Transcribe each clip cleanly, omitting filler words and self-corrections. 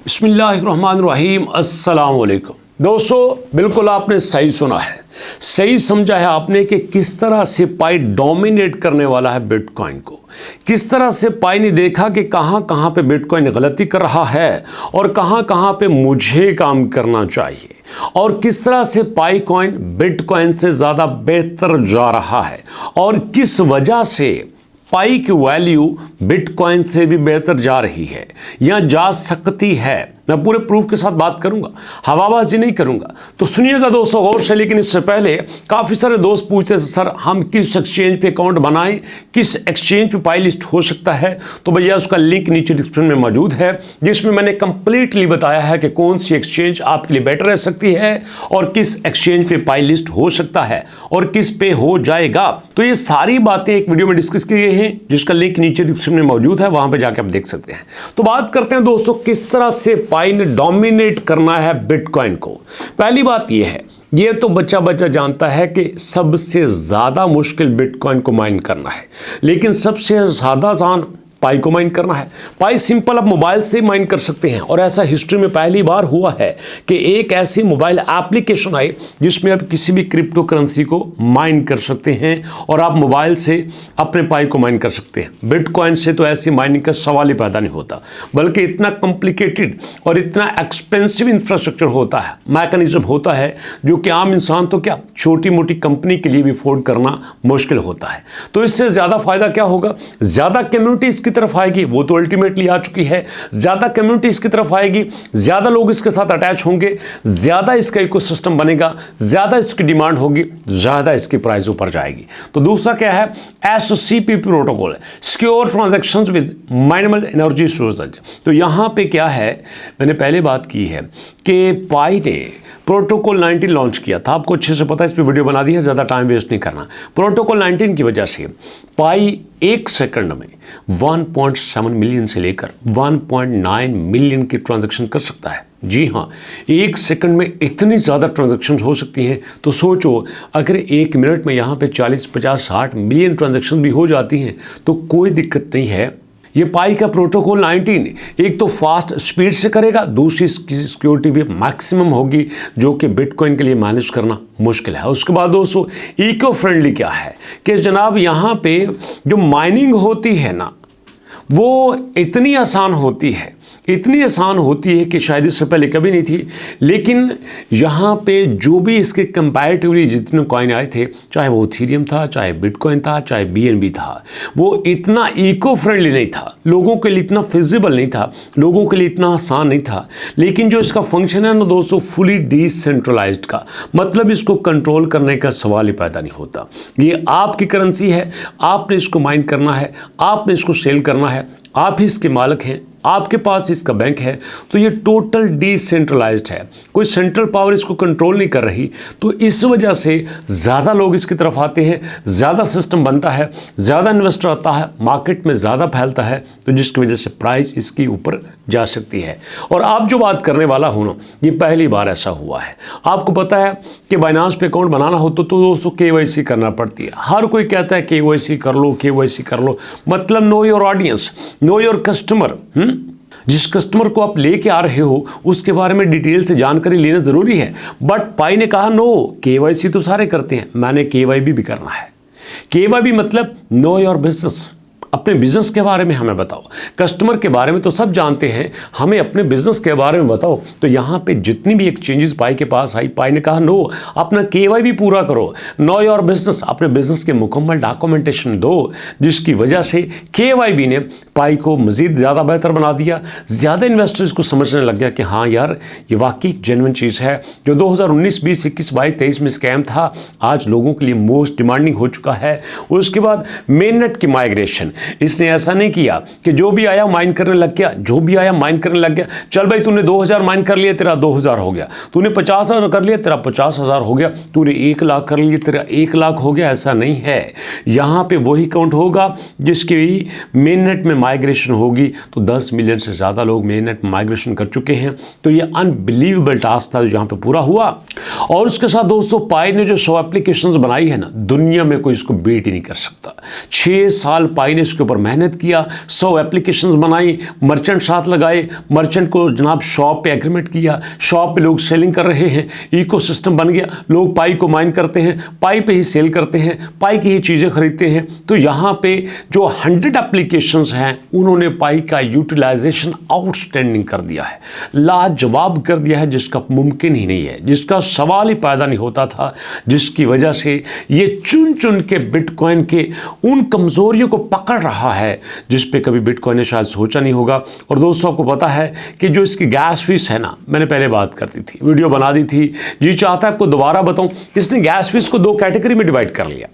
बिस्मिल्लाहिर्रहमानिर्रहीम अस्सलाम वालेकुम। दोस्तों, बिल्कुल आपने सही सुना है, सही समझा है आपने कि किस तरह से पाई डोमिनेट करने वाला है बिटकॉइन को। किस तरह से पाई ने देखा कि कहां कहां पे बिटकॉइन गलती कर रहा है और कहां कहां पे मुझे काम करना चाहिए, और किस तरह से पाई कॉइन बिटकॉइन से ज़्यादा बेहतर जा रहा है और किस वजह से पाई की वैल्यू बिटकॉइन से भी बेहतर जा रही है या जा सकती है। मैं पूरे प्रूफ के साथ बात करूंगा, हवाबाजी नहीं करूंगा। तो सुनिएगा दोस्तों गौर से। लेकिन इससे पहले काफ़ी सारे दोस्त पूछते हैं सर हम किस एक्सचेंज पे अकाउंट बनाएं, किस एक्सचेंज पे पाई लिस्ट हो सकता है। तो भैया उसका लिंक नीचे डिस्क्रिप्शन में मौजूद है, जिसमें मैंने कंप्लीटली बताया है कि कौन सी एक्सचेंज आपके लिए बेटर रह सकती है और किस एक्सचेंज पे पाई लिस्ट हो सकता है और किस पे हो जाएगा। तो ये सारी बातें एक वीडियो में डिस्कस की गई हैं, जिसका लिंक नीचे डिस्क्रिप्शन में मौजूद है, वहां पर जाकर आप देख सकते हैं। तो बात करते हैं दोस्तों किस तरह से पाई ने डोमिनेट करना है बिटकॉइन को। पहली बात यह है, ये तो बच्चा बच्चा जानता है कि सबसे ज्यादा मुश्किल बिटकॉइन को माइन करना है, लेकिन सबसे ज्यादा आसान पाई को माइन करना है। पाई सिंपल आप मोबाइल से माइन कर सकते हैं, और ऐसा हिस्ट्री में पहली बार हुआ है कि एक ऐसी मोबाइल एप्लीकेशन आई जिसमें आप किसी भी क्रिप्टो करेंसी को माइन कर सकते हैं और आप मोबाइल से अपने पाई को माइन कर सकते हैं। बिटकॉइन से तो ऐसी माइनिंग का सवाल ही पैदा नहीं होता, बल्कि इतना कॉम्प्लिकेटेड और इतना एक्सपेंसिव इंफ्रास्ट्रक्चर होता है, मैकेनिज्म होता है, जो कि आम इंसान तो क्या छोटी मोटी कंपनी के लिए भी अफोर्ड करना मुश्किल होता है। तो इससे ज़्यादा फायदा क्या होगा, ज़्यादा कम्युनिटी की तरफ आएगी, वो तो अल्टीमेटली आ चुकी है। ज्यादा कम्युनिटी इसकी तरफ आएगी, ज्यादा लोग इसके साथ अटैच होंगे, ज्यादा इसका इकोसिस्टम बनेगा, ज्यादा इसकी डिमांड होगी, ज्यादा इसकी प्राइस ऊपर जाएगी। तो दूसरा क्या है, SCP protocol, secure transactions with minimal energy sources. तो यहां पे क्या है, मैंने पहले बात की है कि पाई ने प्रोटोकॉल 19 लॉन्च किया था, आपको अच्छे से पता है, इस पर वीडियो बना दी है, ज़्यादा टाइम वेस्ट नहीं करना। प्रोटोकॉल 19 की वजह से पाई एक सेकंड में 1.7 मिलियन से लेकर 1.9 मिलियन की ट्रांजैक्शन कर सकता है। जी हाँ, एक सेकंड में इतनी ज़्यादा ट्रांजैक्शन हो सकती हैं। तो सोचो, अगर एक मिनट में यहाँ पे 40, 50, 60 मिलियन ट्रांजैक्शन भी हो जाती हैं तो कोई दिक्कत नहीं है। ये पाई का प्रोटोकॉल 19 एक तो फास्ट स्पीड से करेगा, दूसरी इसकी सिक्योरिटी भी मैक्सिमम होगी, जो कि बिटकॉइन के लिए मैनेज करना मुश्किल है। उसके बाद दोस्तों इको फ्रेंडली क्या है कि जनाब यहाँ पे जो माइनिंग होती है ना, वो इतनी आसान होती है, इतनी आसान होती है कि शायद इससे पहले कभी नहीं थी। लेकिन यहाँ पे जो भी इसके कंपैरेटिवली जितने कॉइन आए थे, चाहे वो इथेरियम था, चाहे बिटकॉइन था, चाहे बीएनबी था, वो इतना इको फ्रेंडली नहीं था, लोगों के लिए इतना फिजिबल नहीं था, लोगों के लिए इतना आसान नहीं था। लेकिन जो इसका फंक्शन है ना दोस्तों, फुली डिसेंट्रलाइज्ड का मतलब इसको कंट्रोल करने का सवाल ही पैदा नहीं होता। ये आपकी करेंसी है, आपने इसको माइन करना है, आपने इसको सेल करना है, आप ही इसके मालिक हैं, आपके पास इसका बैंक है। तो ये टोटल डिसेंट्रलाइज्ड है, कोई सेंट्रल पावर इसको कंट्रोल नहीं कर रही। तो इस वजह से ज़्यादा लोग इसकी तरफ आते हैं, ज़्यादा सिस्टम बनता है, ज़्यादा इन्वेस्टर आता है, मार्केट में ज़्यादा फैलता है, तो जिसकी वजह से प्राइस इसकी ऊपर जा सकती है। और आप जो बात करने वाला हूँ ना, ये पहली बार ऐसा हुआ है। आपको पता है कि बाइनांस पे अकाउंट बनाना हो तो दोस्तों KYC करना पड़ती है। हर कोई कहता है KYC कर लो, KYC कर लो, मतलब know your audience, know your customer. जिस कस्टमर को आप लेके आ रहे हो उसके बारे में डिटेल से जानकारी लेना जरूरी है। बट पाई ने कहा नो, KYC तो सारे करते हैं, मैंने KYB भी करना है। KYB मतलब नो योर बिजनेस, अपने बिजनेस के बारे में हमें बताओ। कस्टमर के बारे में तो सब जानते हैं, हमें अपने बिजनेस के बारे में बताओ। तो यहाँ पे जितनी भी एक्सचेंजेस पाई के पास आई, पाई ने कहा नो, अपना KYB पूरा करो, नो योर बिजनेस, अपने बिजनेस के मुकम्मल डॉक्यूमेंटेशन दो, जिसकी वजह से KYB ने पाई को मजीद ज़्यादा बेहतर बना दिया। ज़्यादा इन्वेस्टर्स को समझने लग गया कि हाँ यार, ये वाकई जेन्युइन चीज़ है। जो 2019, 20, 21, 22, 23 में स्कैम था, आज लोगों के लिए मोस्ट डिमांडिंग हो चुका है। उसके बाद मेननेट की माइग्रेशन, इसने ऐसा नहीं किया कि जो भी आया माइन करने लग गया, जो भी आया माइन करने लग गया। चल भाई, तूने 2000 माइन कर लिया, तेरा 2000 हो गया, तूने 50,000 कर लिया, तेरा 50,000 हो गया, तूने 1 लाख कर लिया, तेरा 1 लाख हो गया। ऐसा नहीं है, यहाँ पे वही काउंट होगा जिसकी मेननेट में माइग्रेशन होगी। तो 10 मिलियन से ज़्यादा लोग मेननेट माइग्रेशन कर चुके हैं। तो ये अनबिलीवेबल टास्क था जो यहाँ पे पूरा हुआ। और उसके साथ दोस्तों पाई ने जो 100 एप्लीकेशंस बनाई है ना, दुनिया में कोई इसको बीट ही नहीं कर सकता। 6 साल पाई ने इसके ऊपर मेहनत किया, 100 एप्लीकेशंस बनाई, मर्चेंट साथ लगाए, मर्चेंट को जनाब शॉप पे एग्रीमेंट किया, शॉप पे लोग सेलिंग कर रहे हैं, इकोसिस्टम बन गया, लोग पाई को माइन करते हैं, पाई पे ही सेल करते हैं, पाई की ही चीज़ें खरीदते हैं। तो यहाँ पे जो 100 एप्लीकेशंस हैं उन्होंने पाई का यूटिलाइजेशन आउटस्टैंडिंग कर दिया है, लाजवाब कर दिया है, जिसका मुमकिन ही नहीं है, जिसका सवाल ही पैदा नहीं होता था, जिसकी वजह से ये चुन चुन के बिटकॉइन के उन कमजोरियों को पकड़ रहा है जिस पे कभी बिटकॉइन ने शायद सोचा नहीं होगा। और दोस्तों आपको पता है कि जो इसकी गैस फीस है ना, मैंने पहले बात करती थी, वीडियो बना दी थी, जी चाहता है आपको दोबारा बताऊं, इसने गैस फीस को 2 कैटेगरी में डिवाइड कर लिया।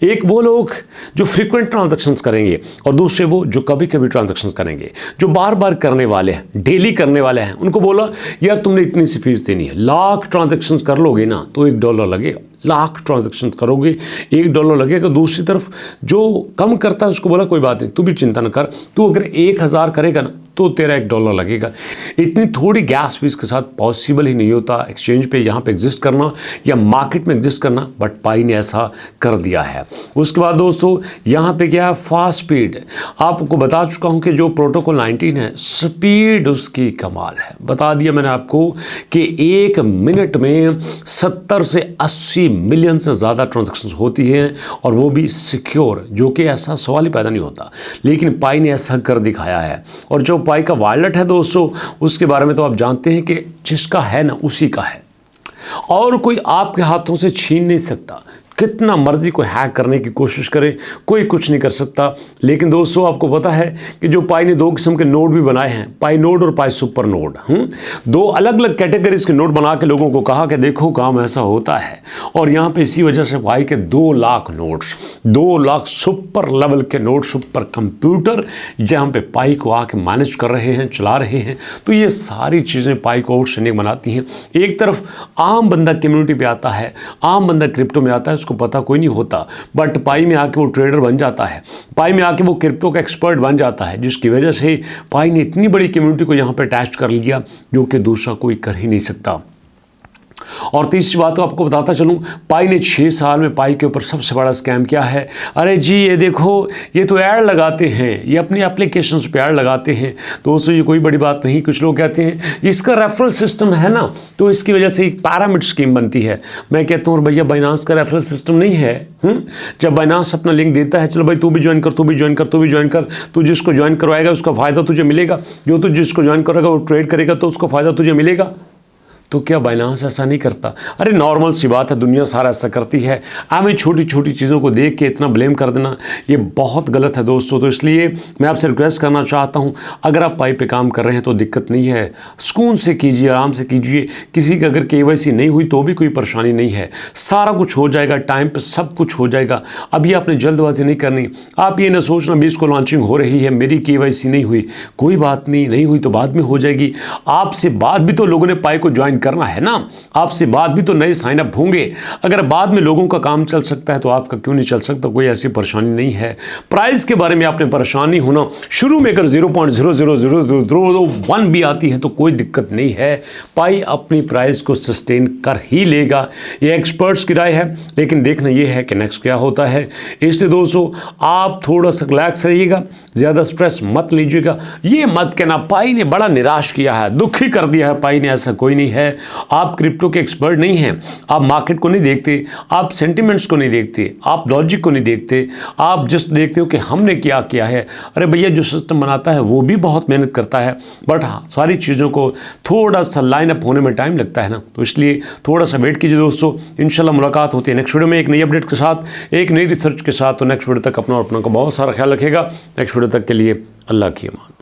एक वो लोग जो फ्रीक्वेंट ट्रांजैक्शंस करेंगे और दूसरे वो जो कभी कभी ट्रांजैक्शंस करेंगे, जो बार बार करने वाले हैं, डेली करने वाले हैं। उनको बोला यार तुमने इतनी सी फीस देनी है, लाख ट्रांजैक्शंस कर लोगे ना तो $1 लगेगा, लाख ट्रांजैक्शंस करोगे $1 लगेगा। दूसरी तरफ जो कम करता है उसको बोला कोई बात नहीं, तू भी चिंता न कर, तू अगर 1000 करेगा ना तो तेरा $1 लगेगा। इतनी थोड़ी गैस फीस के साथ पॉसिबल ही नहीं होता एक्सचेंज पे यहाँ पे एग्जिस्ट करना या मार्केट में एग्जिस्ट करना, बट पाई ने ऐसा कर दिया है। उसके बाद दोस्तों यहाँ पे क्या है, फास्ट स्पीड। आपको बता चुका हूँ कि जो प्रोटोकॉल 19 है, स्पीड उसकी कमाल है। बता दिया मैंने आपको कि 1 मिनट में 70 से 80 मिलियन से ज़्यादा ट्रांजैक्शंस होती हैं और वो भी सिक्योर, जो कि ऐसा सवाल ही पैदा नहीं होता, लेकिन पाई ने ऐसा कर दिखाया है। और जो पाई का वॉलेट है दोस्तों, उसके बारे में तो आप जानते हैं कि जिसका है ना उसी का है और कोई आपके हाथों से छीन नहीं सकता। कितना मर्जी को हैक करने की कोशिश करे, कोई कुछ नहीं कर सकता। लेकिन दोस्तों आपको पता है कि जो पाई ने 2 किस्म के नोड भी बनाए हैं, पाई नोड और पाई सुपर नोड। 2 अलग अलग कैटेगरीज के नोड बना के लोगों को कहा कि देखो काम ऐसा होता है। और यहाँ पे इसी वजह से पाई के 2 lakh nodes, 2 lakh super level के नोड, सुपर कंप्यूटर जहाँ पे पाई को आके मैनेज कर रहे हैं, चला रहे हैं। तो ये सारी चीज़ें पाई को आउटस्टैंडिंग बनाती हैं। एक तरफ आम बंदा कम्युनिटी पे आता है, आम बंदा क्रिप्टो में आता है, उसको पता कोई नहीं होता, बट पाई में आके वो ट्रेडर बन जाता है, पाई में आके वो क्रिप्टो का एक्सपर्ट बन जाता है, जिसकी वजह से पाई ने इतनी बड़ी कम्युनिटी को यहाँ पे अटैच कर लिया जो कि दूसरा कोई कर ही नहीं सकता। और तीसरी बात तो आपको बताता चलूं, पाई ने 6 साल में पाई के ऊपर सबसे बड़ा स्कैम क्या है। अरे जी ये देखो, ये तो ऐड लगाते हैं, ये अपनी एप्लीकेशंस पे ऐड लगाते हैं। दोस्तों ये कोई बड़ी बात नहीं। कुछ लोग कहते हैं इसका रेफरल सिस्टम है ना, तो इसकी वजह से एक पैरामिड स्कीम बनती है। मैं कहता हूँ भैया बाइनांस का रेफरल सिस्टम नहीं है। जब बाइनांस अपना लिंक देता है, चलो भाई तू भी ज्वाइन कर, तू भी ज्वाइन कर, तू भी ज्वाइन कर, तू जिसको ज्वाइन करवाएगा उसका फ़ायदा तुझे मिलेगा, जो तू जिसको ज्वाइन करेगा वो ट्रेड करेगा तो उसको फ़ायदा तुझे मिलेगा। तो क्या बाइनांस ऐसा नहीं करता? अरे नॉर्मल सी बात है, दुनिया सारा ऐसा करती है। हमें छोटी छोटी चीज़ों को देख के इतना ब्लेम कर देना ये बहुत गलत है दोस्तों। तो इसलिए मैं आपसे रिक्वेस्ट करना चाहता हूँ, अगर आप पाई पे काम कर रहे हैं तो दिक्कत नहीं है, सुकून से कीजिए, आराम से कीजिए। किसी की अगर KYC नहीं हुई तो भी कोई परेशानी नहीं है, सारा कुछ हो जाएगा, टाइम पर सब कुछ हो जाएगा। अभी आपने जल्दबाजी नहीं करनी। आप ये ना सोचना 20 को लॉन्चिंग हो रही है, मेरी KYC नहीं हुई, कोई बात नहीं, नहीं हुई तो बाद में हो जाएगी। आपसे बाद भी तो लोगों ने पाई को ज्वाइन करना है ना, आपसे बाद भी तो नए साइन अप होंगे। अगर बाद में लोगों का काम चल सकता है तो आपका क्यों नहीं चल सकता? कोई ऐसी परेशानी नहीं है। प्राइस के बारे में आपने परेशान नहीं होना। शुरू में अगर 0.00001 भी आती है तो कोई दिक्कत नहीं है, पाई अपनी प्राइस को सस्टेन कर ही लेगा। ये एक्सपर्ट्स की राय है, लेकिन देखना यह है कि नेक्स्ट क्या होता है। इसलिए दोस्तों आप थोड़ा सा रिलैक्स रहिएगा, ज़्यादा स्ट्रेस मत लीजिएगा। ये मत कहना पाई ने बड़ा निराश किया है, दुखी कर दिया है पाई ने, ऐसा कोई नहीं है। आप क्रिप्टो के एक्सपर्ट नहीं हैं, आप मार्केट को नहीं देखते, आप सेंटिमेंट्स को नहीं देखते, आप लॉजिक को नहीं देखते, आप जस्ट देखते हो कि हमने क्या किया है। अरे भैया जो सिस्टम बनाता है वो भी बहुत मेहनत करता है, बट हाँ सारी चीज़ों को थोड़ा सा लाइन अप होने में टाइम लगता है ना, तो इसलिए थोड़ा सा वेट कीजिए दोस्तों। इंशाल्लाह मुलाकात होती है नेक्स्ट वीडियो में एक नई अपडेट के साथ, एक नई रिसर्च के साथ। तो नेक्स्ट वीडियो तक अपना और अपना का बहुत सारा ख्याल रखेगा। नेक्स्ट वीडियो तक के लिए अल्लाह की अमान।